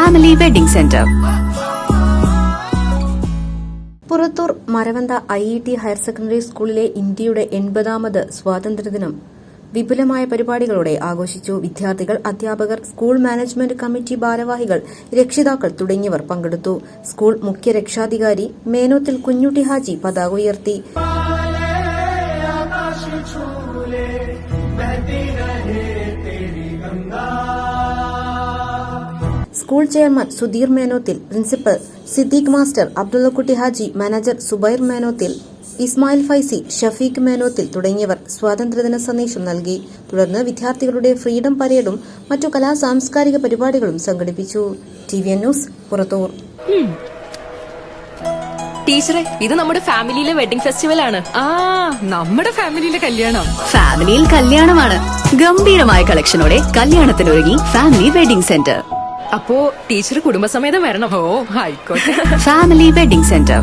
Family wedding centre. Purathur Maravantha IET higher secondary സ്കൂളിലെ ഇന്ത്യയുടെ 80ാമത് സ്വാതന്ത്ര്യദിനം വിപുലമായ പരിപാടികളോടെ ആഘോഷിച്ചു. വിദ്യാർത്ഥികൾ, അധ്യാപകർ, സ്കൂൾ മാനേജ്മെന്റ് കമ്മിറ്റി ഭാരവാഹികൾ, രക്ഷിതാക്കൾ തുടങ്ങിയവർ പങ്കെടുത്തു. സ്കൂൾ മുഖ്യ രക്ഷാധികാരി മേനോത്തിൽ കുഞ്ഞുട്ടി ഹാജി പതാക ഉയർത്തി. School chairman Sudheer Menothil, principal Siddique master, Abdullakutty Haji, manager Subair Menothil, Ismail Faizy, Shafeeq Menothil തുടങ്ങിയവർ സ്വാതന്ത്ര്യദിന സന്ദേശം നൽകി. തുടർന്ന് വിദ്യാർത്ഥികളുടെ ഫ്രീഡം പരേഡും മറ്റു സാംസ്കാരിക പരിപാടികളും സംഘടിപ്പിച്ചു. TVN news, Purathur. ടീച്ചറെ, ഇത് നമ്മുടെ ഫാമിലിയിലെ വെഡിംഗ് ഫെസ്റ്റിവൽ ആണ്. നമ്മുടെ ഫാമിലിയിലെ കല്യാണം. ഫാമിലിയിൽ കല്യാണമാണ്. ഗംഭീരമായ കളക്ഷനോടെ കല്യാണത്തിനൊരുങ്ങി ഫാമിലി വെഡിംഗ് സെന്റർ. അപ്പോ ടീച്ചർ കുടുംബസമേതം വരണം. ആയിക്കോട്ടെ. Family wedding centre.